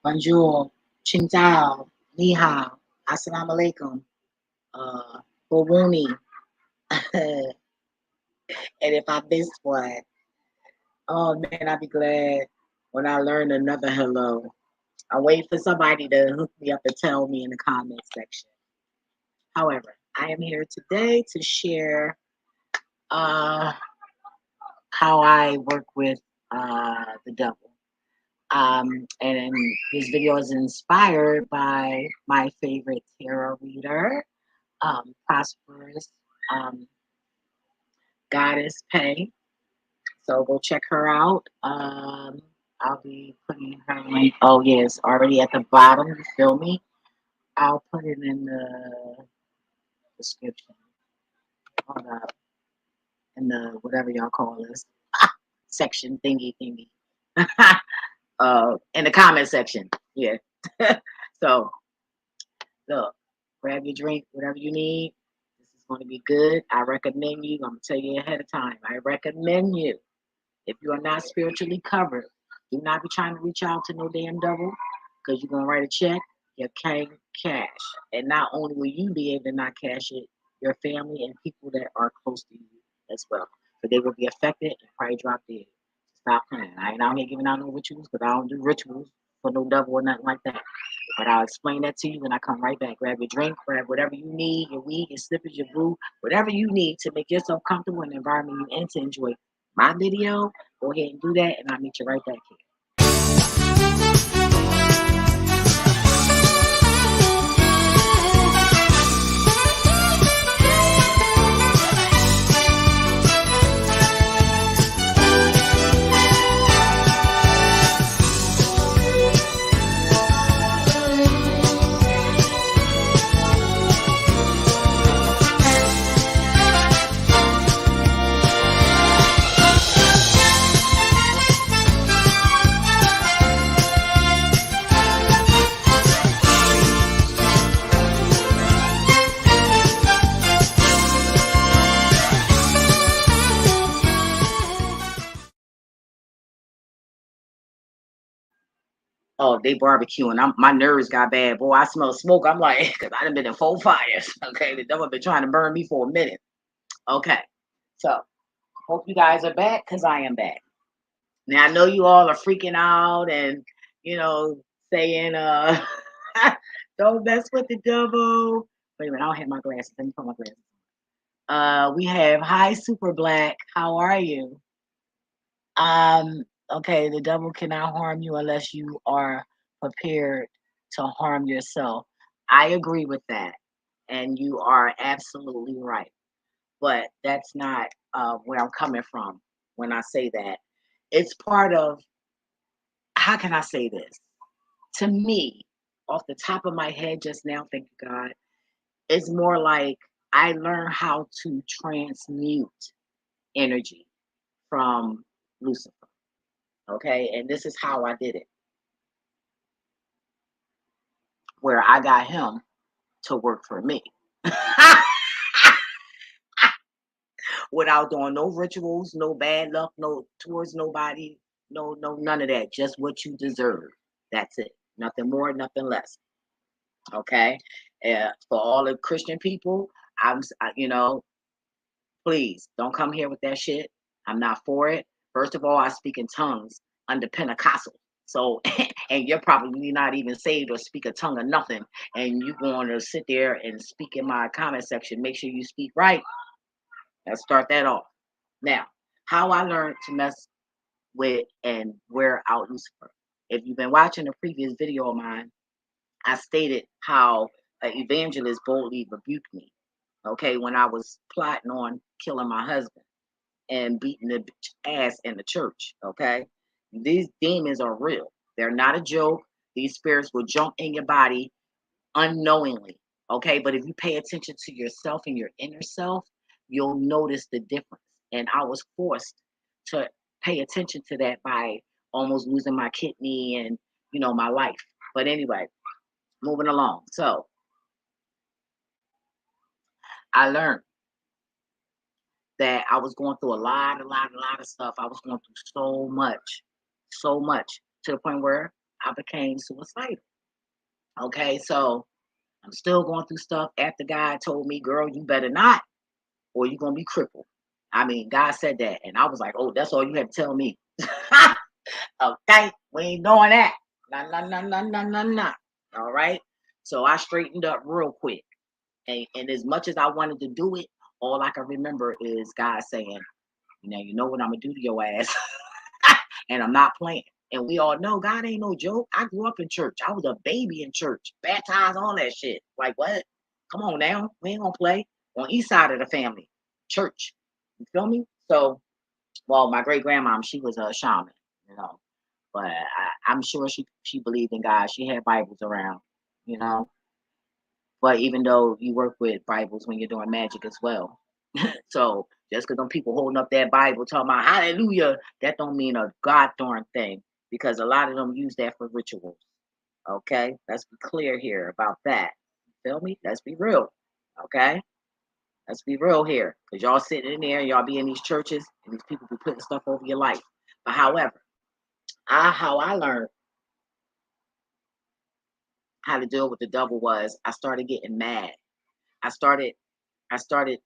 Bonjour, Chin Tao, Ni Hao, Assalamu Alaikum, Bowuni. And if I missed one, oh man, I'd be glad when I learn another hello. I wait for somebody to hook me up and tell me in the comment section. However, I am here today to share uh, how I work with the devil. And this video is inspired by my favorite tarot reader, Prosperous um, Goddess Pay. So go check her out. I'll be putting her link. Oh, yes, already at the bottom. You feel me? I'll put it in the description. Hold up. In the whatever y'all call this section thingy. In the comment section. Yeah. So look, grab your drink, whatever you need. This is going to be good. I recommend you. I'm going to tell you ahead of time. I recommend you. If you are not spiritually covered, do not be trying to reach out to no damn devil because you're going to write a check. You can't cash. And not only will you be able to not cash it, your family and people that are close to you as well. But they will be affected and probably drop dead. Stop playing. I ain't out here giving out no rituals because I don't do rituals for no devil or nothing like that. But I'll explain that to you when I come right back. Grab your drink, grab whatever you need, your weed, your slippers, your boo, whatever you need to make yourself comfortable in the environment you're in to enjoy my video. Go ahead and do that, and I'll meet you right back here. Oh, they barbecuing. My nerves got bad. Boy, I smell smoke. I'm like, because I done been in 4 fires. Okay, the devil been trying to burn me for a minute. Okay, so hope you guys are back because I am back. Now, I know you all are freaking out and, you know, saying, don't mess with the devil. Wait a minute, I don't have my glasses. Let me put my glasses. We have Hi Super Black. How are you? Okay, the devil cannot harm you unless you are prepared to harm yourself. I agree with that, and you are absolutely right. But that's not where I'm coming from when I say that. It's part of, how can I say this? To me, off the top of my head just now, thank you, God, it's more like I learned how to transmute energy from Lucifer. Okay, and this is how I did it, where I got him to work for me without doing no rituals, no bad luck, no towards nobody, no, none of that. Just what you deserve. That's it. Nothing more, nothing less. Okay. For all the Christian people, you know, please don't come here with that shit. I'm not for it. First of all, I speak in tongues under Pentecostal. So, and you're probably not even saved or speak a tongue or nothing. And you're going to sit there and speak in my comment section. Make sure you speak right. Let's start that off. Now, how I learned to mess with and wear out Lucifer. If you've been watching a previous video of mine, I stated how an evangelist boldly rebuked me. Okay, when I was plotting on killing my husband and beating the ass in the church. Okay, these demons are real. They're not a joke. These spirits will jump in your body unknowingly. Okay, but if you pay attention to yourself and your inner self, you'll notice the difference. And I was forced to pay attention to that by almost losing my kidney and, my life. But anyway, moving along. So I learned that I was going through a lot of stuff. I was going through so much to the point where I became suicidal. Okay, so I'm still going through stuff after God told me, girl, you better not, or you're gonna be crippled. I mean, God said that, and I was like, oh, that's all you have to tell me. Okay, we ain't doing that. Nah, nah, nah, nah, nah, nah, nah. All right. So I straightened up real quick. And as much as I wanted to do it, all I can remember is God saying, you know what I'm gonna do to your ass. And I'm not playing. And we all know God ain't no joke. I grew up in church. I was a baby in church, baptized, all that shit. Like what? Come on now. We ain't gonna play. On east side of the family. Church. You feel me? So, well, my great grandmom, she was a shaman, you know. But I'm sure she believed in God. She had Bibles around, you know. But even though you work with Bibles when you're doing magic as well. So just because them people holding up that Bible talking about hallelujah, that don't mean a god darn thing because a lot of them use that for rituals. Okay, let's be clear here about that. Feel me? Let's be real. Okay, let's be real here because y'all sitting in there, y'all be in these churches, and these people be putting stuff over your life. But however, how I learned how to deal with the devil was I started getting mad. I started I started,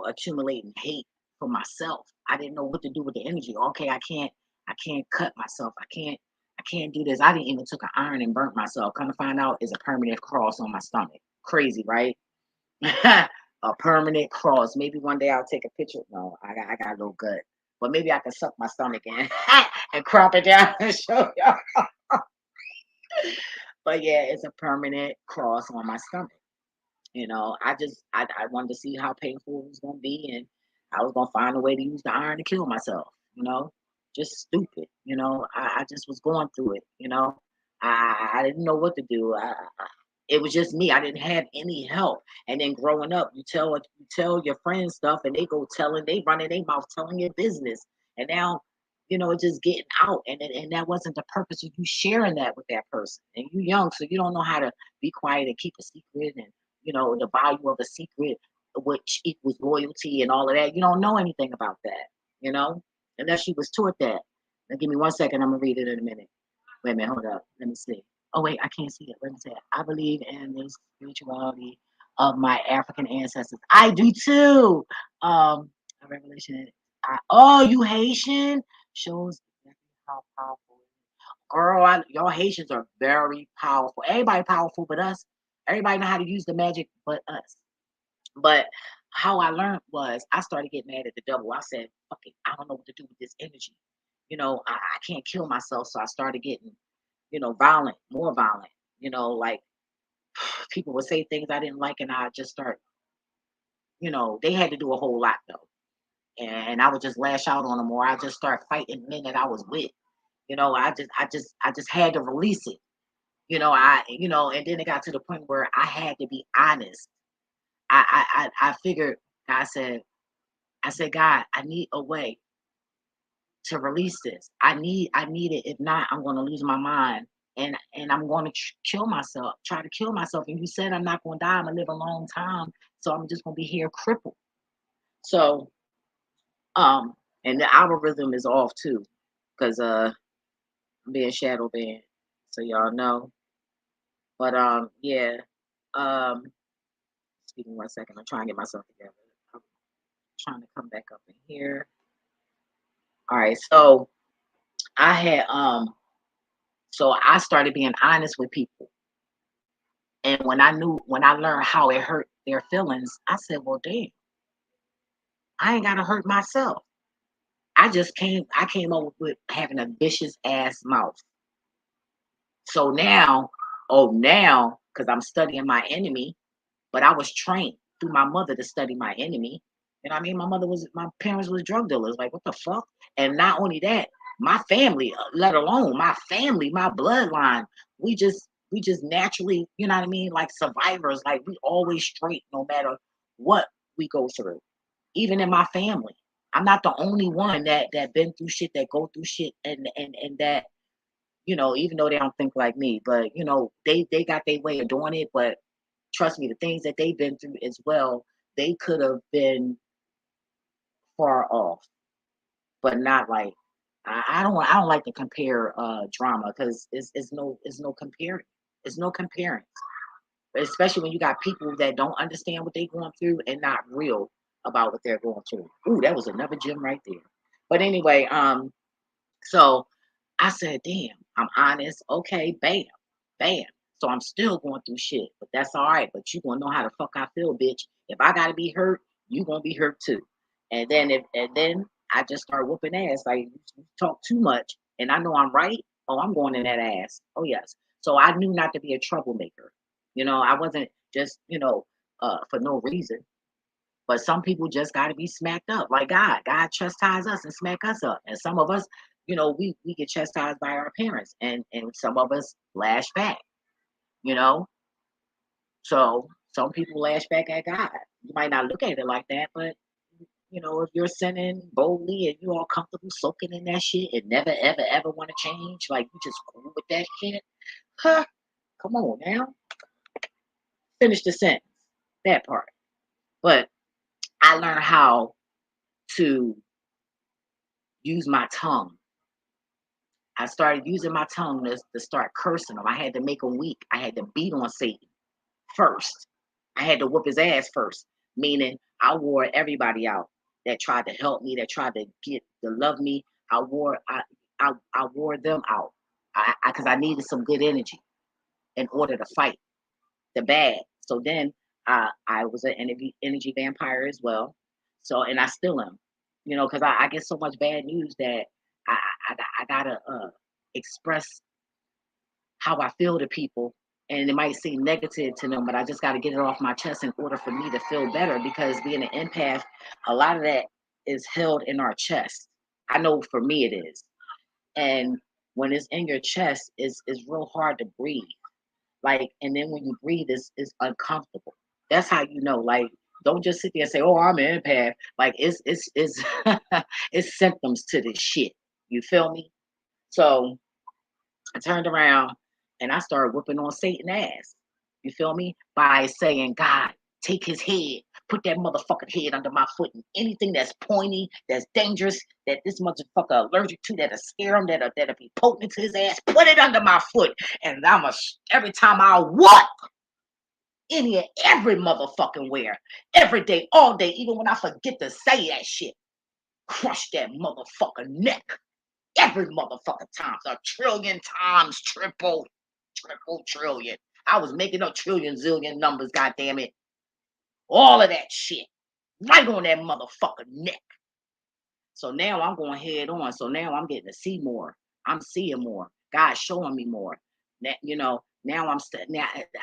accumulating hate for myself. I didn't know what to do with the energy. Okay, I can't cut myself. I can't do this. I didn't even took an iron and burnt myself. Come to find out is a permanent cross on my stomach. Crazy, right? A permanent cross. Maybe one day I'll take a picture. No, I got a little gut. But maybe I can suck my stomach in and crop it down and show y'all. But yeah, it's a permanent cross on my stomach. I wanted to see how painful it was gonna be, and I was gonna find a way to use the iron to kill myself. Just stupid. I just was going through it. I didn't know what to do. It was just me. I didn't have any help. And then growing up, you tell your friends stuff, and they go telling, they running their mouth telling your business, and now. It's just getting out, and that wasn't the purpose of you sharing that with that person. And you young, so you don't know how to be quiet and keep a secret, and the value of a secret, which equals loyalty and all of that. You don't know anything about that, you know, unless you was taught that. Now, give me 1 second. I'm gonna read it in a minute. Wait a minute. Hold up. Let me see. Oh wait, I can't see it. Let me see it. I believe in the spirituality of my African ancestors. I do too. A revelation. Oh, you Haitian shows exactly how powerful. Girl, y'all Haitians are very powerful. Everybody powerful but us. Everybody know how to use the magic but us. But how I learned was I started getting mad at the devil. I said, fuck it, I don't know what to do with this energy. I can't kill myself. So I started getting, violent, more violent. Like people would say things I didn't like, and I just start, they had to do a whole lot though. And I would just lash out on them, or I just start fighting men that I was with. I just had to release it. And then it got to the point where I had to be honest. I figured. I said, God, I need a way to release this. I need it. If not, I'm going to lose my mind, and I'm going to kill myself. Try to kill myself. And you said I'm not going to die. I'm gonna live a long time, so I'm just going to be here crippled. So, um, and the algorithm is off too, because I'm being shadow banned, so y'all know. But yeah. Um, Speaking 1 second, I'm trying to get myself together. I'm trying to come back up in here. All right, so I had so I started being honest with people. And when I learned how it hurt their feelings, I said, well, damn, I ain't gotta hurt myself. I came up with having a vicious ass mouth. So now, oh now, because I'm studying my enemy, but I was trained through my mother to study my enemy. You know what I mean? My parents was drug dealers. Like, what the fuck? And not only that, my family, let alone my family, my bloodline, we just naturally, you know what I mean? Like survivors, like we always straight no matter what we go through. Even in my family. I'm not the only one that been through shit, that go through shit, and that, even though they don't think like me, but they got their way of doing it. But trust me, the things that they've been through as well, they could have been far off, but not like. I don't like to compare drama because it's no comparing. It's no comparing. Especially when you got people that don't understand what they're going through and not real about what they're going through. Ooh, that was another gem right there. But anyway, so I said, damn, I'm honest. Okay, bam, bam. So I'm still going through shit, but that's all right. But you gonna know how the fuck I feel, bitch. If I gotta be hurt, you gonna be hurt too. And then I just start whooping ass. Like you talk too much, and I know I'm right. Oh, I'm going in that ass. Oh yes. So I knew not to be a troublemaker. I wasn't just for no reason. But some people just got to be smacked up, like God. God chastise us and smack us up, and some of us, we get chastised by our parents, and some of us lash back. You know, so some people lash back at God. You might not look at it like that, but if you're sinning boldly and you all comfortable soaking in that shit and never ever ever want to change, like you just cool with that shit, huh? Come on now, finish the sentence, that part. But I learned how to use my tongue. I started using my tongue to start cursing him. I had to make him weak. I had to beat on Satan first. I had to whoop his ass first, meaning I wore everybody out that tried to help me, that tried to get to love me. I wore them out. Because I needed some good energy in order to fight the bad. So then I was an energy vampire as well. So and I still am, because I get so much bad news that I gotta express how I feel to people. And it might seem negative to them, but I just got to get it off my chest in order for me to feel better. Because being an empath, a lot of that is held in our chest. I know for me it is. And when it's in your chest, it's real hard to breathe. Like, and then when you breathe, it's uncomfortable. That's how you know. Like, don't just sit there and say, "Oh, I'm an empath." Like, it's it's symptoms to this shit. You feel me? So I turned around and I started whooping on Satan ass. You feel me? By saying, God, take his head, put that motherfucking head under my foot, and anything that's pointy, that's dangerous, that this motherfucker allergic to, that'll scare him, that'll be potent to his ass, put it under my foot. And every time I whoop every motherfucking where, every day, all day, even when I forget to say that shit, crush that motherfucking neck. Every motherfucking time, a trillion times, triple trillion. I was making up trillion zillion numbers, goddamn it. All of that shit. Right on that motherfucking neck. So now I'm going head on. So now I'm getting to see more. I'm seeing more. God's showing me more. That now now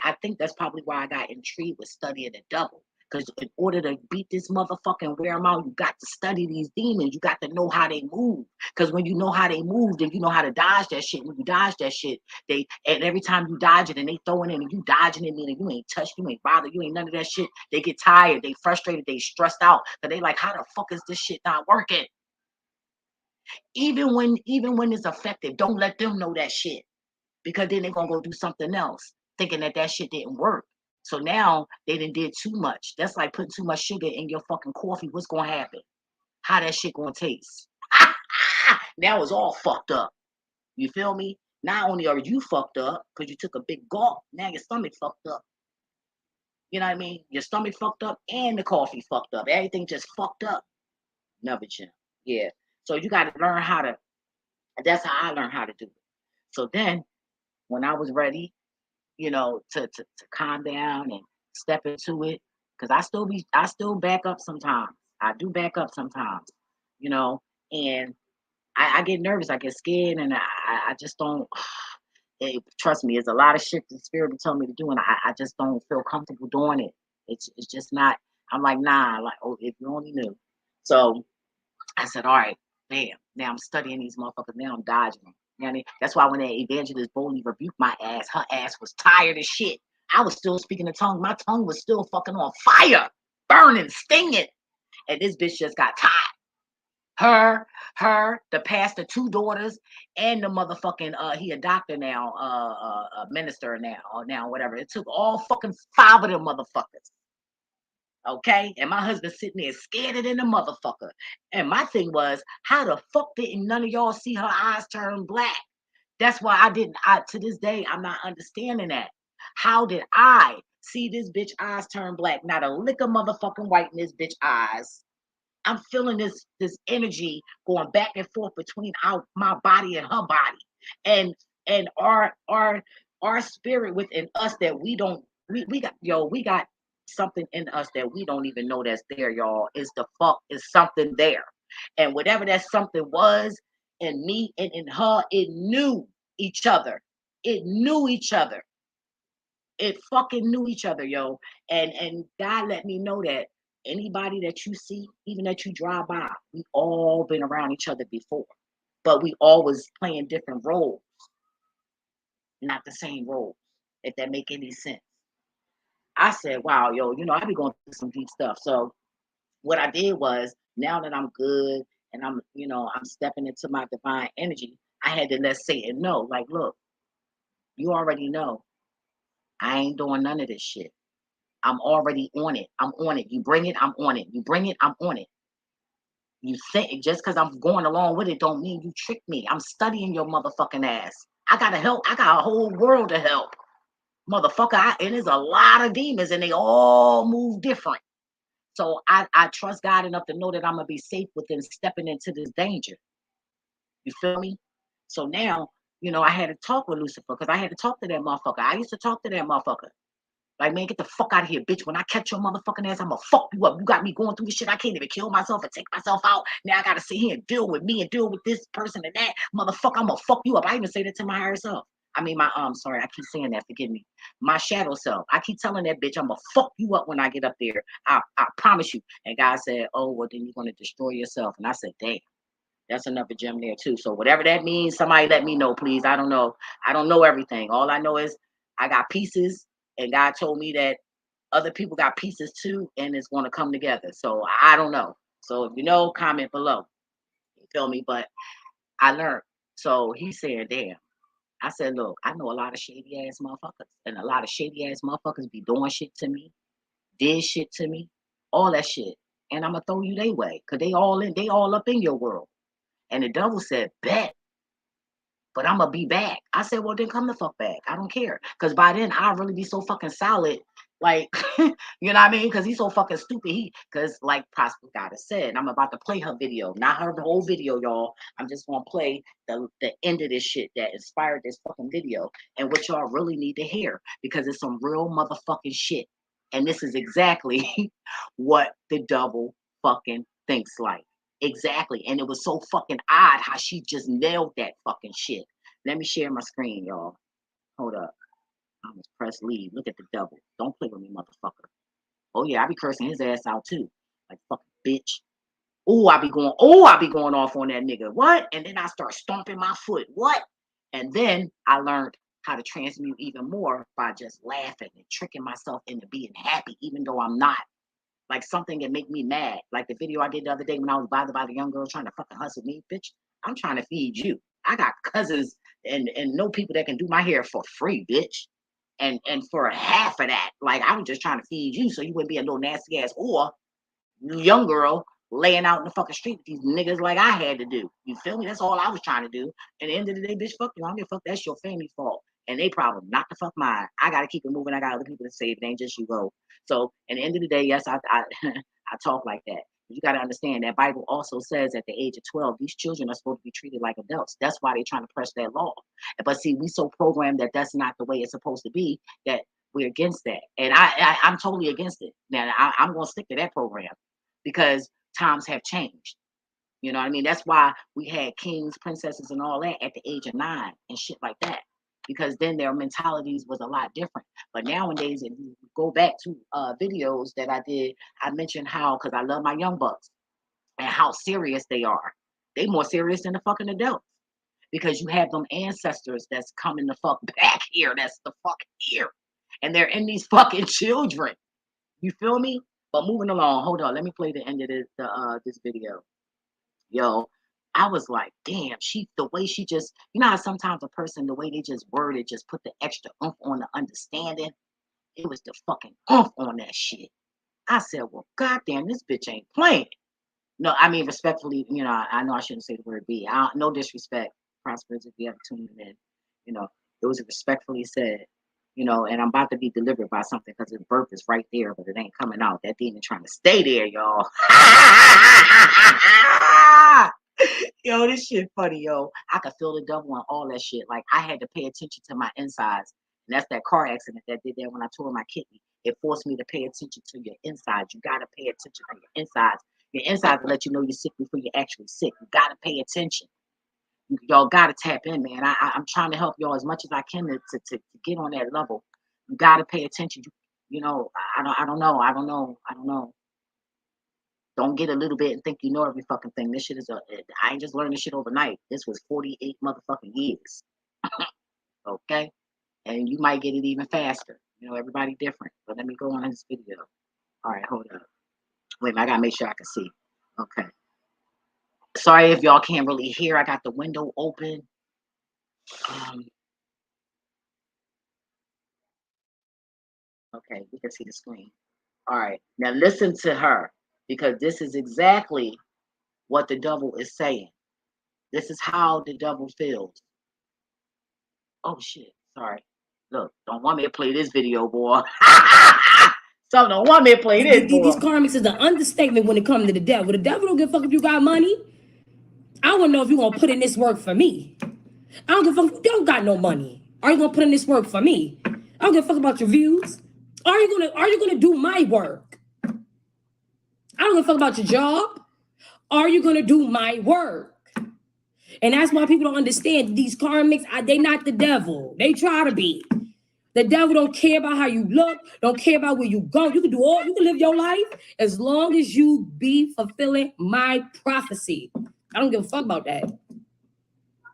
I think that's probably why I got intrigued with studying the double. Because in order to beat this motherfucking wear them out, you got to study these demons. You got to know how they move. Because when you know how they move, then you know how to dodge that shit. When you dodge that shit, and every time you dodge it and they throw it in and you dodging it, meaning you ain't touched, you ain't bothered, you ain't none of that shit. They get tired, they frustrated, they stressed out. So they like, how the fuck is this shit not working? Even when it's effective, don't let them know that shit. Because then they're gonna go do something else, thinking that shit didn't work. So now they did too much. That's like putting too much sugar in your fucking coffee. What's gonna happen? How that shit gonna taste? Now it's all fucked up. You feel me? Not only are you fucked up because you took a big gulp, now your stomach fucked up. You know what I mean? Your stomach fucked up and the coffee fucked up. Everything just fucked up. Never Jim. Yeah. So you got to learn how to. That's how I learned how to do it. So then, when I was ready, to calm down and step into it, because I still back up sometimes. I do back up sometimes, you know, and I get nervous, I get scared, and I just don't. Trust me, it's a lot of shit the spirit will tell me to do, and I just don't feel comfortable doing it. It's just not. I'm like, nah, like, oh, if you only knew. So I said, all right, bam. Now I'm studying these motherfuckers. Now I'm dodging them. You know what I mean? That's why when that evangelist boldly rebuked my ass, her ass was tired as shit. I was still speaking the tongue. My tongue was still fucking on fire, burning, stinging. And this bitch just got tired. The pastor, two daughters, and the motherfucking he a doctor now, a minister now, or now whatever. It took all fucking five of them motherfuckers. Okay, and my husband sitting there scared than a motherfucker. And my thing was, how the fuck didn't none of y'all see her eyes turn black? That's why I didn't. I to this day, I'm not understanding that. How did I see this bitch eyes turn black? Not a lick of motherfucking white in this bitch eyes. I'm feeling this energy going back and forth between my body and her body, and our spirit within us that we got, we got something in us that we don't even know that's there, y'all. Is something there, and whatever that something was in me and in her, it knew each other. It knew each other. It fucking knew each other, yo. And God let me know that anybody that you see, even that you drive by, we all been around each other before. But we always playing different roles, not the same roles, if that make any sense. I said, wow, yo, I be going through some deep stuff. So what I did was, now that I'm good and I'm stepping into my divine energy, I had to let Satan know, like, look, you already know I ain't doing none of this shit. I'm already on it. I'm on it. You bring it, I'm on it. You bring it, I'm on it. You think just because I'm going along with it don't mean you trick me. I'm studying your motherfucking ass. I gotta help. I got a whole world to help. Motherfucker, and there's a lot of demons and they all move different. So I trust God enough to know that I'm gonna be safe within stepping into this danger. You feel me? So now, I had to talk with Lucifer because I had to talk to that motherfucker. I used to talk to that motherfucker. Like, man, get the fuck out of here, bitch. When I catch your motherfucking ass, I'm gonna fuck you up. You got me going through this shit. I can't even kill myself and take myself out. Now I gotta sit here and deal with me and deal with this person and that. Motherfucker, I'm gonna fuck you up. I even say that to my higher self. I mean, sorry, I keep saying that, forgive me. My shadow self. I keep telling that bitch, I'm gonna fuck you up when I get up there. I promise you. And God said, oh, well, then you're gonna destroy yourself. And I said, damn. That's another gem there too. So whatever that means, somebody let me know, please. I don't know. I don't know everything. All I know is I got pieces, and God told me that other people got pieces too, and it's going to come together. So I don't know. So if you know, comment below. You feel me? But I learned. So he said, damn. I said, look, I know a lot of shady ass motherfuckers, and a lot of shady ass motherfuckers be doing shit to me, did shit to me, all that shit. And I'm gonna throw you their way, cause they all up in your world. And the devil said, bet, but I'm gonna be back. I said, well, then come the fuck back. I don't care. Cause by then I'll really be so fucking solid. Like, you know what I mean? Cause he's so fucking stupid. Cause like Prosper Goddess said, I'm about to play her video, not her the whole video, y'all. I'm just gonna play the end of this shit that inspired this fucking video and what y'all really need to hear because it's some real motherfucking shit. And this is exactly what the devil fucking thinks like. Exactly. And it was so fucking odd how she just nailed that fucking shit. Let me share my screen, y'all. Hold up. I almost press leave. Look at the devil. Don't play with me, motherfucker. Oh yeah, I be cursing his ass out too. Like fucking bitch. I be going off on that nigga. What? And then I start stomping my foot. What? And then I learned how to transmute even more by just laughing and tricking myself into being happy, even though I'm not. Like something that make me mad. Like the video I did the other day when I was bothered by the young girl trying to fucking hustle me, bitch. I'm trying to feed you. I got cousins and no people that can do my hair for free, bitch. And for half of that, like I was just trying to feed you so you wouldn't be a little nasty ass or young girl laying out in the fucking street with these niggas like I had to do. You feel me? That's all I was trying to do. And at the end of the day, bitch, fuck you. I don't give a fuck. That's your family's fault. And they problem, not the fuck mine. I gotta keep it moving. I got other people to save. It ain't just you go. So at the end of the day, yes, I I talk like that. You got to understand that Bible also says at the age of 12, these children are supposed to be treated like adults. That's why they're trying to press that law. But see, we so programmed that that's not the way it's supposed to be that we're against that. And I'm totally against it. Now, I'm going to stick to that program because times have changed. You know what I mean? That's why we had kings, princesses, and all that at the age of 9 and shit like that. Because then their mentalities was a lot different. But nowadays, if you go back to videos that I did, I mentioned how, because I love my young bucks and how serious they are. They more serious than the fucking adults. Because you have them ancestors that's coming the fuck back here. That's the fuck here. And they're in these fucking children. You feel me? But moving along, hold on. Let me play the end of this video. Yo, I was like, damn, the way she just, how sometimes a person, the way they just word it, just put the extra oomph on the understanding. It was the fucking oomph on that shit. I said, well, goddamn, this bitch ain't playing. No, I mean, respectfully, I know I shouldn't say the word B. No disrespect, Prosperous, if you ever tune in. It was respectfully said, and I'm about to be delivered by something because the birth is right there, but it ain't coming out. That demon trying to stay there, y'all. Yo, this shit funny, yo. I could feel the devil on all that shit. Like, I had to pay attention to my insides. And that's that car accident that did that when I tore my kidney. It forced me to pay attention to your insides. You got to pay attention to your insides. Your insides will let you know you're sick before you're actually sick. You got to pay attention. Y'all got to tap in, man. I'm trying to help y'all as much as I can to get on that level. You got to pay attention. I don't know. Don't get a little bit and think you know every fucking thing. This shit I ain't just learned this shit overnight. This was 48 motherfucking years. Okay? And you might get it even faster. Everybody different. But let me go on in this video. All right, hold up. Wait, I gotta make sure I can see. Okay. Sorry if y'all can't really hear. I got the window open. Okay, you can see the screen. All right. Now listen to her, because this is exactly what the devil is saying. This is how the devil feels. Oh shit. Sorry. Look, don't want me to play this video, boy. Some don't want me to play this, boy. These karmics is an understatement when it comes to the devil. The devil don't give a fuck if you got money. I want to know if you gonna put in this work for me. I don't give a fuck if you don't got no money. Are you gonna put in this work for me? I don't give a fuck about your views. Are you gonna do my work? I don't give a fuck about your job. Are you gonna do my work? And that's why people don't understand these karmics. They not the devil. They try to be. The devil don't care about how you look, don't care about where you go. You can live your life as long as you be fulfilling my prophecy. I don't give a fuck about that.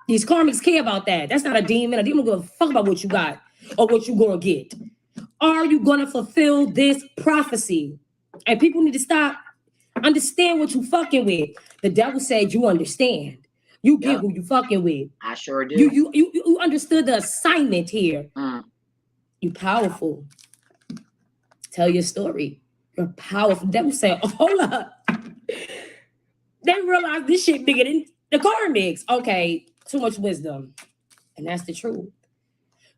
These karmics care about that. That's not a demon. A demon don't give a fuck about what you got or what you gonna get. Are you gonna fulfill this prophecy? And people need to stop, understand what you fucking with. The devil said you understand. You get who you fucking with. I sure do. You understood the assignment here. You powerful. Tell your story. You're powerful. The devil said, oh, hold up. They realize this shit bigger than the karmics. Okay, too much wisdom. And that's the truth.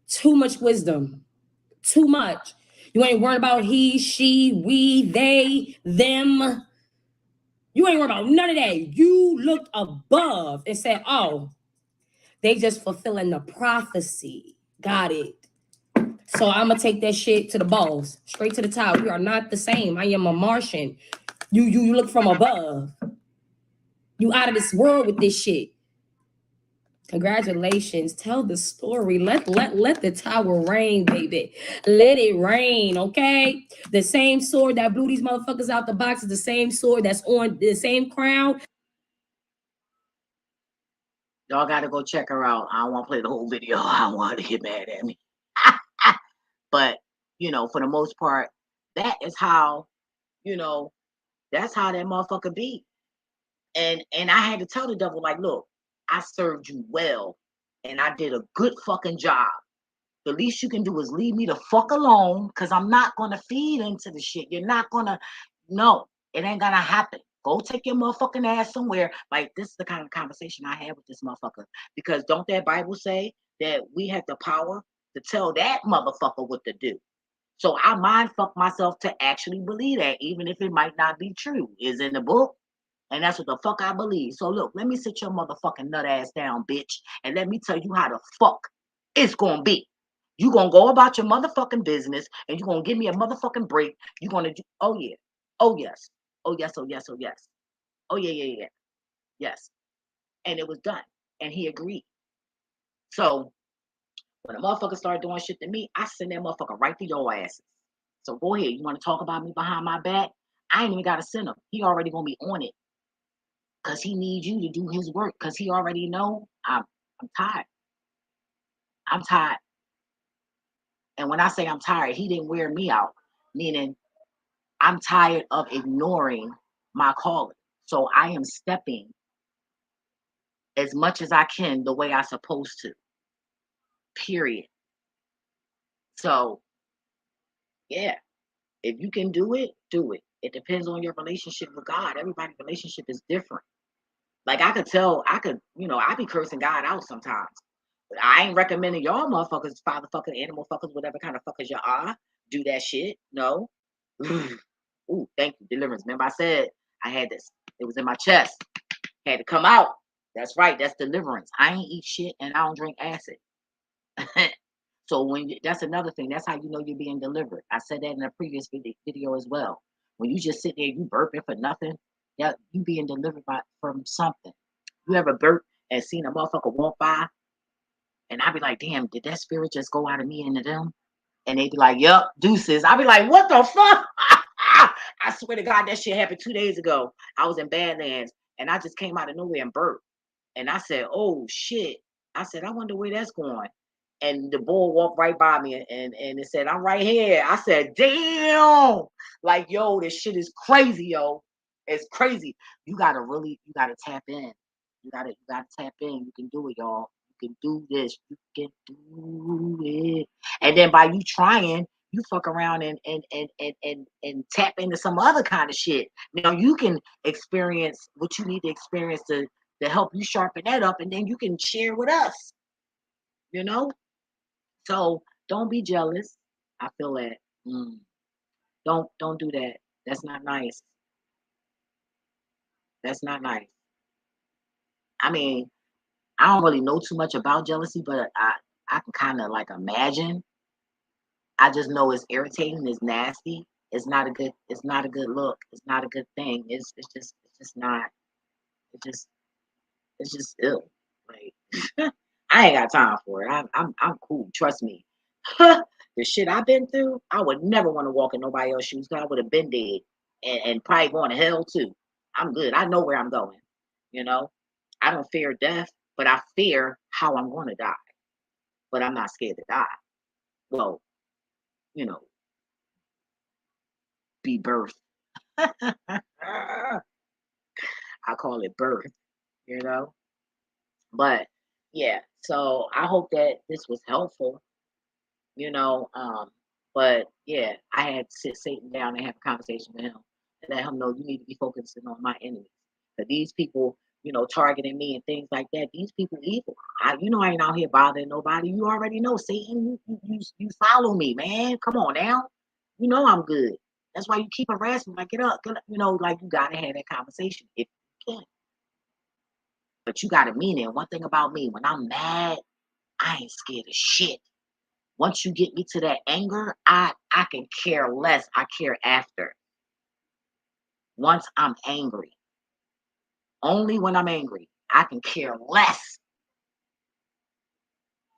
Too much wisdom. Too much. You ain't worried about he, she, we, they, them. You ain't worried about none of that. You looked above and said, oh, they just fulfilling the prophecy. Got it. So I'm going to take that shit to the balls. Straight to the top. We are not the same. I am a Martian. You look from above. You out of this world with this shit. Congratulations. Tell the story. Let the tower rain, baby. Let it rain, okay? The same sword that blew these motherfuckers out the box is the same sword that's on the same crown. Y'all got to go check her out. I don't want to play the whole video. I don't want to get mad at me. But, for the most part, that is how, that's how that motherfucker be. And I had to tell the devil, like, look, I served you well, and I did a good fucking job. The least you can do is leave me the fuck alone, because I'm not going to feed into the shit. You're not going to, no, it ain't going to happen. Go take your motherfucking ass somewhere. Like, this is the kind of conversation I had with this motherfucker. Because don't that Bible say that we have the power to tell that motherfucker what to do? So I mind fuck myself to actually believe that, even if it might not be true. It's in the book. And that's what the fuck I believe. So look, let me sit your motherfucking nut ass down, bitch. And let me tell you how the fuck it's gonna be. You gonna go about your motherfucking business and you gonna give me a motherfucking break. You gonna do, oh yeah. Oh yes. Oh yes, oh yes, oh yes. Oh yeah. Yes. And it was done. And he agreed. So when a motherfucker started doing shit to me, I send that motherfucker right to your asses. So go ahead. You wanna talk about me behind my back? I ain't even gotta send him. He already gonna be on it. Because he needs you to do his work. Because he already know I'm tired. I'm tired. And when I say I'm tired, he didn't wear me out. Meaning I'm tired of ignoring my calling. So I am stepping as much as I can the way I'm supposed to. Period. So, yeah. If you can do it, do it. It depends on your relationship with God. Everybody's relationship is different. Like I could tell, I be cursing God out sometimes. But I ain't recommending y'all motherfuckers, father fucking animal fuckers, whatever kind of fuckers you are, do that shit. No. Ooh, thank you, deliverance. Remember I said I had this. It was in my chest. Had to come out. That's right. That's deliverance. I ain't eat shit and I don't drink acid. So that's another thing. That's how you know you're being delivered. I said that in a previous video as well. When you just sit there, you burping for nothing. Yeah, you being delivered from something. You ever burp and seen a motherfucker walk by, and I be like, damn, did that spirit just go out of me into them? And they be like, yup, deuces. I be like, what the fuck? I swear to God, that shit happened 2 days ago. I was in Badlands, and I just came out of nowhere and burped. And I said, oh shit. I said, I wonder where that's going. And the boy walked right by me and it said, I'm right here. I said, damn. Like, yo, this shit is crazy, yo. It's crazy. You gotta tap in. You gotta tap in. You can do it, y'all. You can do this. You can do it. And then by you trying, you fuck around and tap into some other kind of shit. Now you can experience what you need to experience to help you sharpen that up, and then you can share with us, you know? So don't be jealous. I feel that. Don't do that. That's not nice. That's not nice. I mean, I don't really know too much about jealousy, but I can kind of like imagine. I just know it's irritating, it's nasty. It's not a good look. It's not a good thing. It's just not. It's just ill. Like I ain't got time for it. I'm cool. Trust me. The shit I've been through, I would never want to walk in nobody else's shoes because I would have been dead and probably going to hell too. I'm good. I know where I'm going. You know, I don't fear death, but I fear how I'm going to die. But I'm not scared to die. Well, you know, be birth. I call it birth. You know, but yeah. So I hope that this was helpful. You know. But yeah, I had to sit Satan down and have a conversation with him and let him know you need to be focusing on my enemies. But these people, targeting me and things like that, these people evil. I ain't out here bothering nobody. You already know, Satan. You follow me, man. Come on now. You know I'm good. That's why you keep harassing me. Like, get up. Like you gotta have that conversation if you can. But you gotta mean it. One thing about me, when I'm mad, I ain't scared of shit. Once you get me to that anger, I can care less. I care after. Once I'm angry, only when I'm angry, I can care less.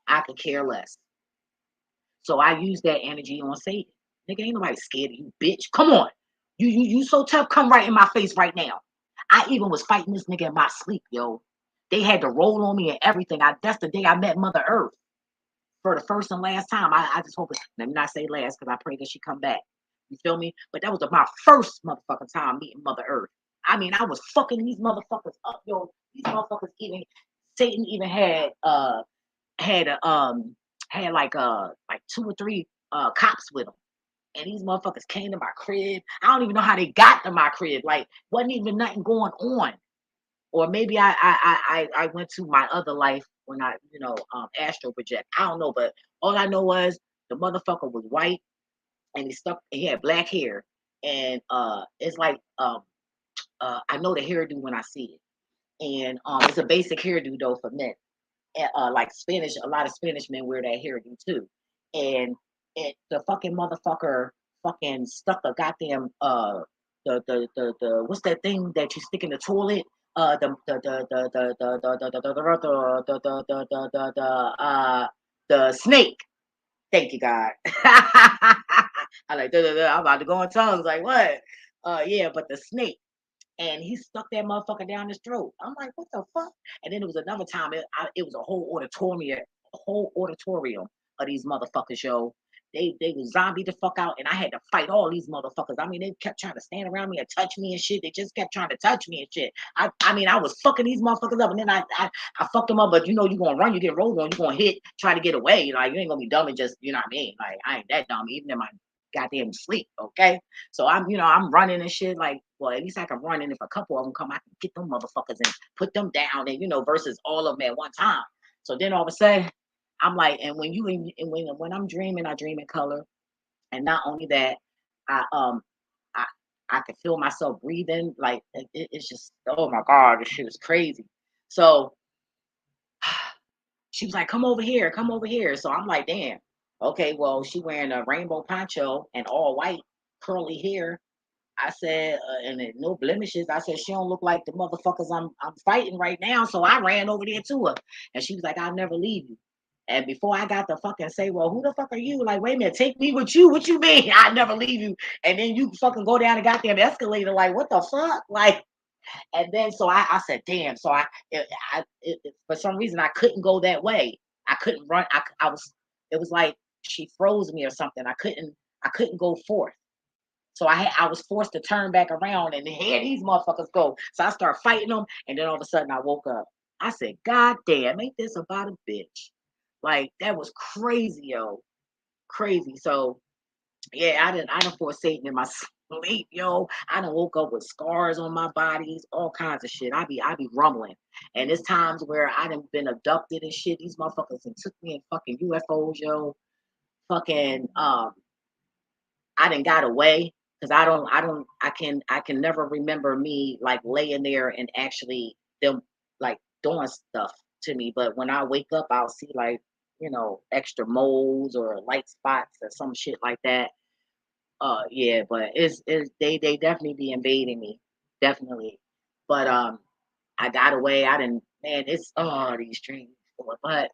I can care less. So I use that energy on Satan. Nigga, ain't nobody scared of you, bitch. Come on. You so tough. Come right in my face right now. I even was fighting this nigga in my sleep, yo. They had to roll on me and everything. That's the day I met Mother Earth. For the first and last time. I just hope let me not say last because I pray that she come back. You feel me? But that was my first motherfucking time meeting Mother Earth. I mean, I was fucking these motherfuckers up, yo. These motherfuckers even Satan even had like 2 or 3 cops with him. And these motherfuckers came to my crib. I don't even know how they got to my crib. Like, wasn't even nothing going on. Or maybe I went to my other life when I, astral project. I don't know, but all I know was the motherfucker was white and he had black hair. And it's like I know the hairdo when I see it. And it's a basic hairdo though for men. Like Spanish, a lot of Spanish men wear that hairdo too. And the fucking motherfucker fucking stuck a goddamn the what's that thing that you stick in the toilet? The snake. Thank you, God. I like I'm about to go in tongues. Like what? Yeah, but the snake. And he stuck that motherfucker down his throat. I'm like, what the fuck? And then it was another time. It was a whole auditorium of these motherfuckers, yo. They was zombie the fuck out, and I had to fight all these motherfuckers. I mean, they kept trying to stand around me and touch me and shit. They just kept trying to touch me and shit. I mean, I was fucking these motherfuckers up, and then I fucked them up. But you gonna run, you get rolled on, you gonna hit, try to get away. Like you ain't gonna be dumb and just, you know what I mean? Like I ain't that dumb. Even in my goddamn sleep. Okay. So I'm running and shit. Like, well, at least I can run. And if a couple of them come, I can get them motherfuckers and put them down and, versus all of them at one time. So then all of a sudden, I'm like, and when I'm dreaming, I dream in color. And not only that, I, I, I can feel myself breathing. Like, it's just, oh my God, this shit is crazy. So she was like, come over here, come over here. So I'm like, damn. Okay, well, she wearing a rainbow poncho and all white curly hair. I said, and then no blemishes. I said, she don't look like the motherfuckers I'm fighting right now. So I ran over there to her, and she was like, I'll never leave you. And before I got to fucking say, well, who the fuck are you? Like, wait a minute, take me with you. What you mean? I never leave you. And then you fucking go down the goddamn escalator. Like, what the fuck? Like, and then so I said, damn. So for some reason I couldn't go that way. I couldn't run. I was. It was like she froze me or something. I couldn't go forth. So I was forced to turn back around and here these motherfuckers go. So I started fighting them, and then all of a sudden I woke up. I said, God damn, ain't this about a bitch? Like, that was crazy, yo. Crazy. So yeah, I done fought Satan in my sleep, yo. I done woke up with scars on my bodies, all kinds of shit. I be rumbling. And there's times where I done been abducted and shit. These motherfuckers and took me in fucking UFOs, yo. Fucking I done got away because I can never remember me like laying there and actually them like doing stuff to me. But when I wake up, I'll see like, extra moles or light spots or some shit like that. Yeah, but it's they definitely be invading me. Definitely. But I got away. I didn't, man, it's these dreams. But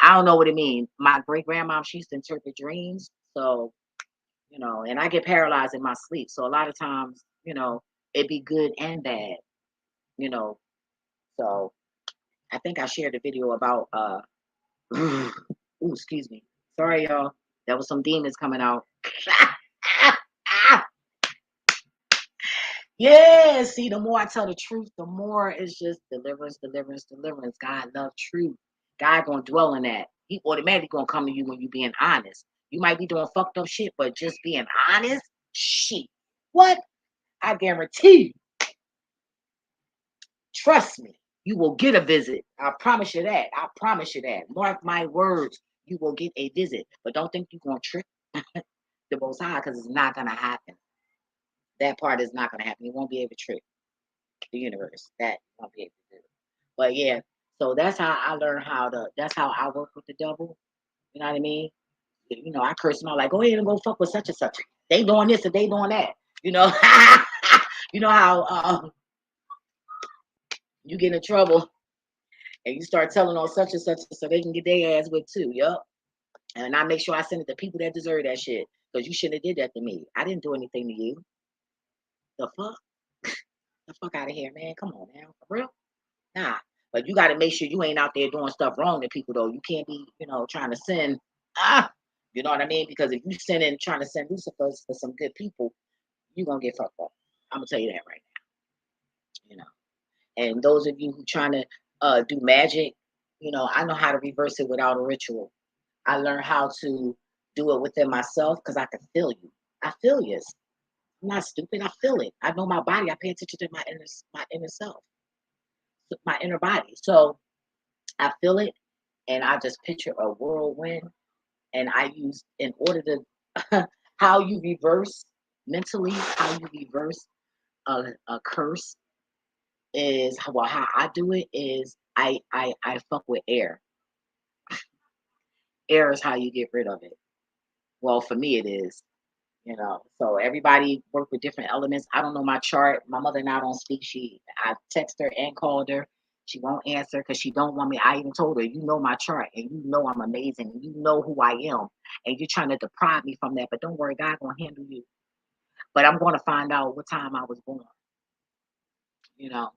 I don't know what it means. My great grandma, she used to interpret dreams. So, and I get paralyzed in my sleep. So a lot of times, it be good and bad, you know. So I think I shared a video about ooh, excuse me. Sorry, y'all. There was some demons coming out. Yeah, see, the more I tell the truth, the more it's just deliverance, deliverance, deliverance. God love truth. God gonna dwell in that. He automatically gonna come to you when you being honest. You might be doing fucked up shit, but just being honest, shit. What? I guarantee you. Trust me, you will get a visit. I promise you that. I promise you that. Mark my words, you will get a visit. But don't think you're gonna trick the Most High because it's not gonna happen. That part is not gonna happen. You won't be able to trick the universe. That you won't be able to do. But yeah, so that's how I learned that's how I work with the devil. You know what I mean? I curse them out like, go ahead and go fuck with such and such. They doing this and they doing that. You know, you know how you get in trouble and you start telling on such and such so they can get their ass with too. Yup. And I make sure I send it to people that deserve that shit. Because you shouldn't have did that to me. I didn't do anything to you. The fuck? The fuck out of here, man. Come on now. For real? Nah. But you gotta make sure you ain't out there doing stuff wrong to people though. You can't be, trying to send you know what I mean? Because if you trying to send Lucifer for some good people, you're gonna get fucked up. I'm gonna tell you that right now. And those of you who trying to do magic, I know how to reverse it without a ritual. I learned how to do it within myself because I can feel you. I feel you. I'm not stupid. I feel it. I know my body. I pay attention to my inner self, my inner body. So I feel it, and I just picture a whirlwind, and I use in order to how you reverse mentally, how you reverse a curse is how I do it is I fuck with air. Air is how you get rid of it. Well, for me it is. So everybody work with different elements. I don't know my chart. My mother now don't speak. I text her and called her. She won't answer because she don't want me. I even told her, you know my chart and you know I'm amazing and you know who I am and you're trying to deprive me from that. But don't worry, God gonna handle you. But I'm gonna find out what time I was born. You know,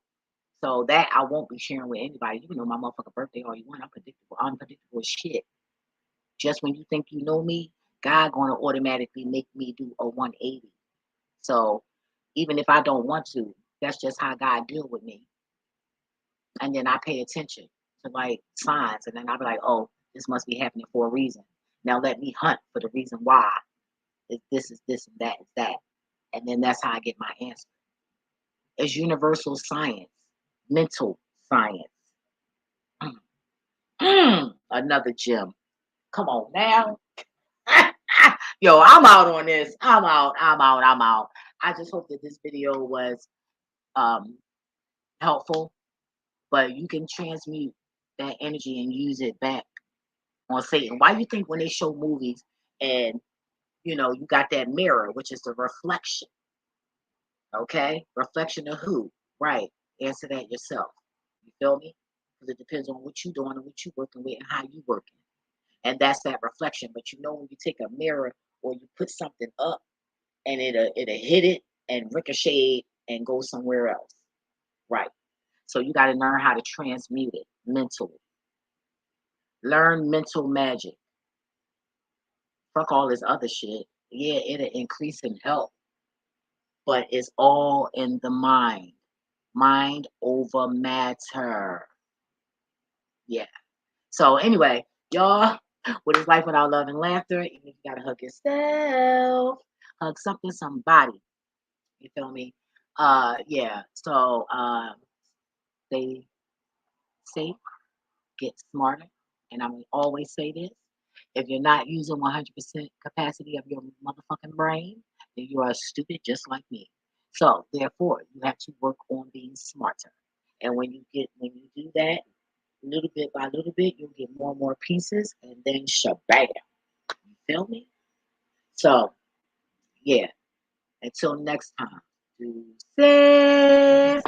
so that I won't be sharing with anybody. You can know my motherfucking birthday all you want. I'm predictable, unpredictable as shit. Just when you think you know me, God gonna automatically make me do a 180. So even if I don't want to, that's just how God deal with me. And then I pay attention to like signs, and then I'll be like, oh, this must be happening for a reason. Now let me hunt for the reason why. is this and that is that. And then that's how I get my answer. It's universal science, mental science. Another gem. Come on now. Yo, I'm out on this. I'm out. I'm out. I'm out. I just hope that this video was um helpful, but you can transmute that energy and use it back on Satan. Why you think when they show movies and you got that mirror, which is the reflection, okay? Reflection of who? Right. Answer that yourself. You feel me? Because it depends on what you're doing and what you're working with and how you working. And that's that reflection. But when you take a mirror or you put something up and it'll hit it and ricochet and go somewhere else. Right. So you got to learn how to transmute it mentally. Learn mental magic. Fuck all this other shit. Yeah, it'll increase in health. But it's all in the mind. Mind over matter. Yeah. So anyway, y'all, what is life without love and laughter? Even if you gotta hug yourself, hug something, somebody. You feel me? Yeah. So stay safe, get smarter, and I'm gonna always say this: if you're not using 100% capacity of your motherfucking brain, then you are stupid just like me. So therefore, you have to work on being smarter. And when you do that, little bit by little bit, you'll get more and more pieces, and then shabam. You feel me? So, yeah. Until next time. Deuces.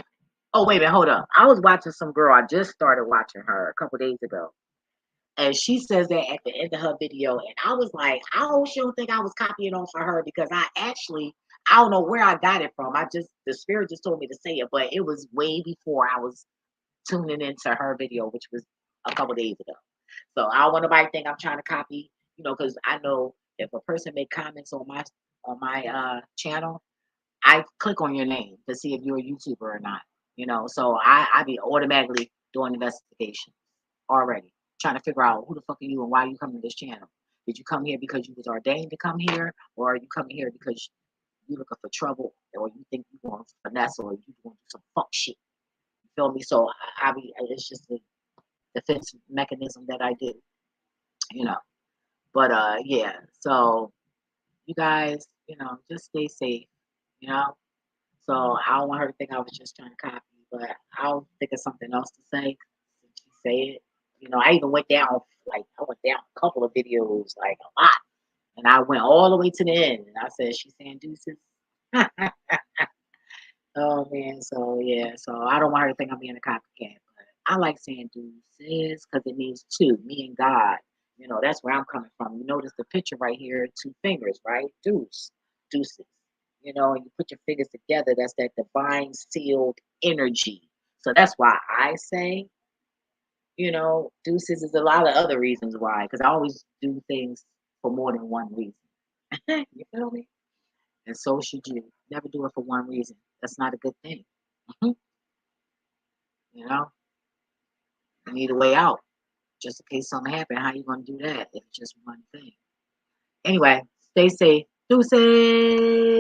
Oh, wait a minute. Hold up. I was watching some girl. I just started watching her a couple days ago. And she says that at the end of her video. And I was like, I hope she don't think I was copying off of her because I don't know where I got it from. The spirit just told me to say it, but it was way before I was tuning into her video, which was a couple days ago. So I don't want nobody to think I'm trying to copy, because I know if a person make comments on my channel, I click on your name to see if you're a YouTuber or not. So I be automatically doing investigation already, trying to figure out who the fuck are you and why you come to this channel. Did you come here because you was ordained to come here, or are you coming here because you looking for trouble, or you think you want finesse, or you want some fuck shit? You feel me? So it's just a defense mechanism that I do, you know. But yeah, so you guys, just stay safe, you know. So I don't want her to think I was just trying to copy, but I'll think of something else to say since she say it. I even went down a couple of videos, like a lot. And I went all the way to the end and I said, she's saying deuces. Oh man, so yeah, so I don't want her to think I'm being a copycat, but I like saying deuces because it means two, me and God. That's where I'm coming from. You notice the picture right here, two fingers, right? Deuces. And you put your fingers together, that's that divine sealed energy. So that's why I say, deuces is a lot of other reasons why, because I always do things for more than one reason. You feel me? And so should you. Never do it for one reason. That's not a good thing. Mhm. You know, you need a way out. Just in case something happens, how you gonna do that if it's just one thing? Anyway, stay safe. Deuces.